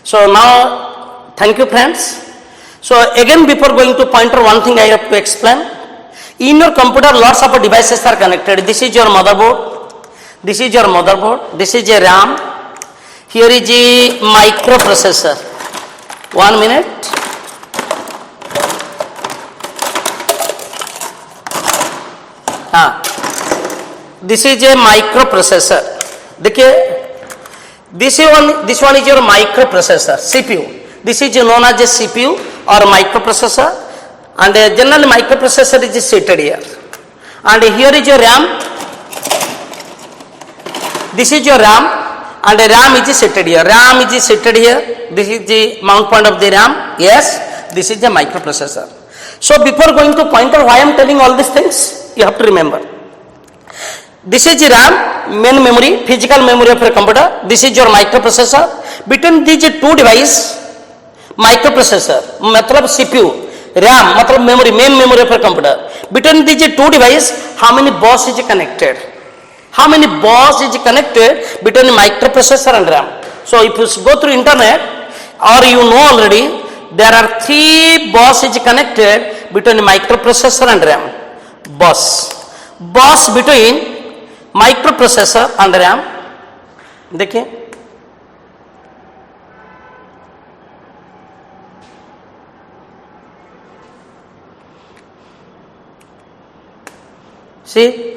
So now, thank you friends. So again, before going to pointer, one thing I have to explain. In your computer, lots of devices are connected. This is your motherboard. This is your motherboard. This is a RAM. Here is a microprocessor. 1 minute. This is a microprocessor. This one is your microprocessor, CPU. This is known as a CPU or microprocessor, and generally microprocessor is seated here. And here is your RAM. This is your RAM, and the RAM is seated here. RAM is seated here. This is the mount point of the RAM. Yes, this is the microprocessor. So before going to pointer, why I am telling all these things, you have to remember. This is the RAM, main memory, physical memory of your computer. This is your microprocessor. Between these two devices, microprocessor, matlab CPU, RAM, matlab memory, main memory of your computer. Between these two devices, how many bus is connected? How many bus is connected between microprocessor and RAM? So if you go through internet, or you know already, there are 3 buses connected between microprocessor and RAM. Bus between microprocessor and RAM. देखिए, see,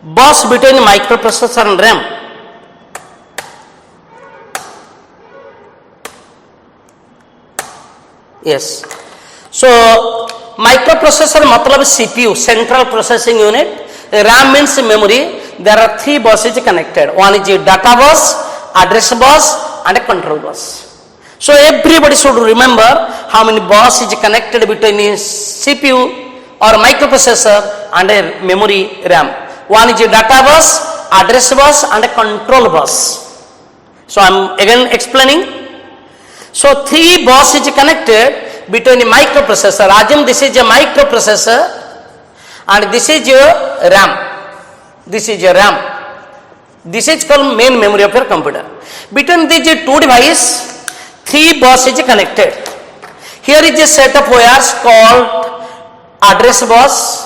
bus between microprocessor and RAM. Yes. So microprocessor matlab CPU, central processing unit. RAM means memory. There are 3 buses connected. One is a data bus, address bus, and a control bus. So everybody should remember how many buses is connected between a CPU or microprocessor and a memory RAM. One is a data bus, address bus, and a control bus. So I am again explaining. So 3 buses is connected between a microprocessor. Assume this is a microprocessor and this is your RAM. This is your RAM. This is called main memory of your computer. Between these 2 devices, 3 buses is connected. Here is a set of wires called address bus.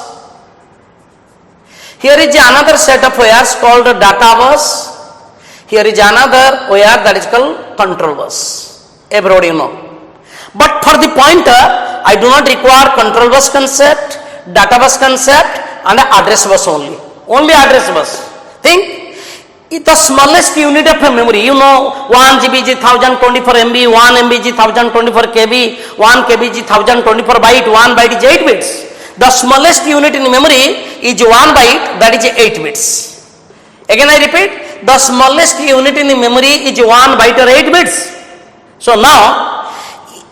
Here is another set of wires called data bus. Here is another wire that is called control bus. Everybody know. But for the pointer, I do not require control bus concept, data bus concept, and address bus only. Only address bus. Think, the smallest unit of memory, you know, 1 GB is 1024 MB, 1 MB is 1024 KB, 1 KB is 1024 byte, 1 byte is 8 bits. The smallest unit in memory is 1 byte, that is 8 bits. Again I repeat, the smallest unit in memory is 1 byte or 8 bits. So now,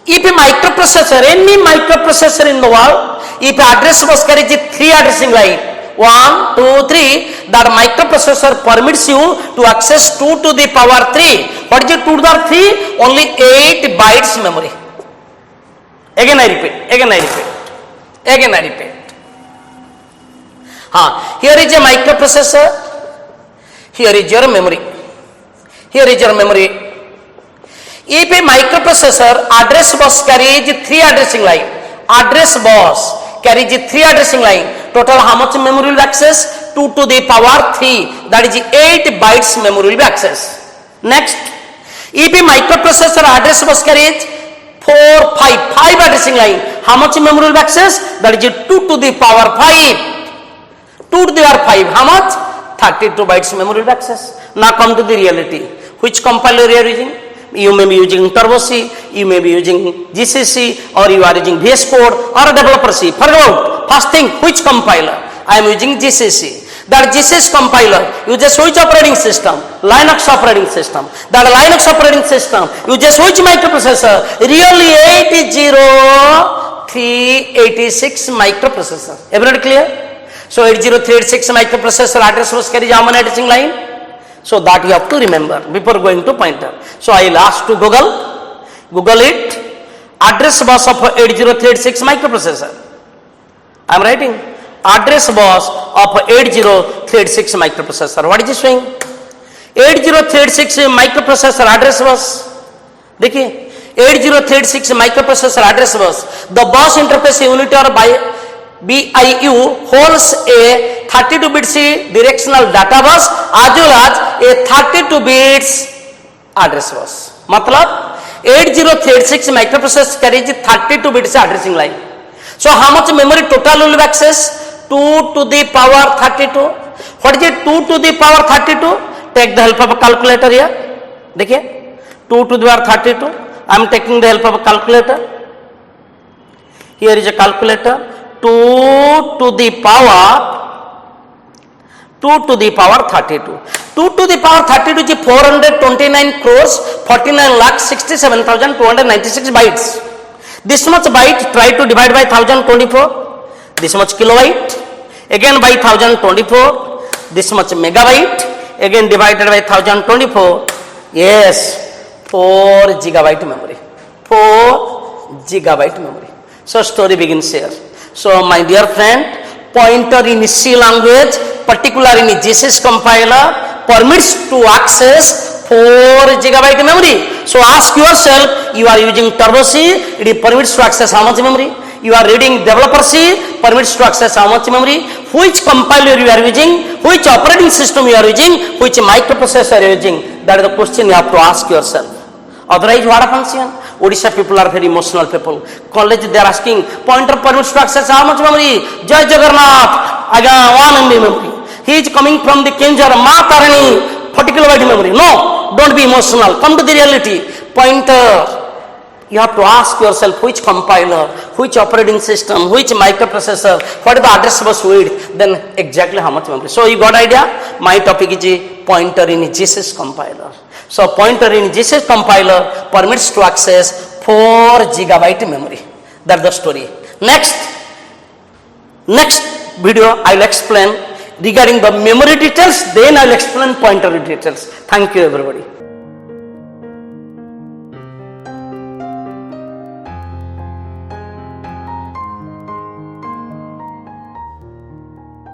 if a microprocessor, any microprocessor in the world, if address bus carries 3 addressing line, 1, 2, 3, that microprocessor permits you to access 2 to the power 3. What is 2 to the power 3? Only 8 bytes memory. Again I repeat, again I repeat, again I repeat. Here is a microprocessor, here is your memory, here is your memory. If a microprocessor address bus carries 3 addressing line, address bus carries 3 addressing line, total how much memory will be access? 2 to the power 3, that is 8 bytes memory will be access. Next, if a microprocessor address bus carries 5 addressing line, how much memory will be access? That is 2 to the power 5. 2 to the power 5, how much? 32 bytes memory will be access. Now come to the reality. Which compiler you are using? You may be using Turbo C, you may be using GCC, or you are using VS Code or developer C. Forget about. First thing, which compiler? I am using GCC. That GCC compiler uses which operating system? Linux operating system. That Linux operating system uses which microprocessor? Really 80386 microprocessor. Everybody clear? So 80386 microprocessor address bus carries how many addressing line? So that you have to remember before going to pointer. So I will ask to Google it, address bus of 80386 microprocessor. I am writing address bus of 80386 microprocessor. What is it showing? 80386 microprocessor address bus. देखिए 8036 microprocessor address bus. The bus interface unit or BIU holds a 32 bits directional data bus as well as a 32 bits address bus. मतलब 8036 microprocessor carries 32 bits addressing line. So how much memory total will be access? 2 to the power 32. What is it 2 to the power 32? Take the help of a calculator here. देखिए 2 to the power 32. I am taking the help of a calculator. Here is a calculator. 2 to the power 32. 2 to the power 32 is 429 crores 49 lakh 67,296 bytes. This much byte try to divide by 1024. This much kilobyte again by 1024. This much megabyte again divided by 1024. Yes, 4 gigabyte memory. 4 gigabyte memory. So story begins here. So my dear friend, pointer in C language, particularly in GCS compiler, permits to access 4 gigabyte memory. So ask yourself, you are using Turbo C, it permits to access how much memory? You are reading developer C, permits to access how much memory? Which compiler you are using? Which operating system you are using? Which microprocessor you are using? That is the question you have to ask yourself. Otherwise, what happens here? Odisha people are very emotional people. College they are asking, pointer permits to access how much memory? Jai Jagannath, again 1 MB memory. He is coming from the Kenjar, Matarani, 40 kilobyte memory. No, don't be emotional. Come to the reality. Pointer. You have to ask yourself which compiler, which operating system, which microprocessor, what is the address bus width, then exactly how much memory. So you got idea? My topic is pointer in GCS compiler. So pointer in GCS compiler permits to access 4 gigabyte memory. That's the story. Next video I will explain regarding the memory details, then I will explain pointer details. Thank you everybody.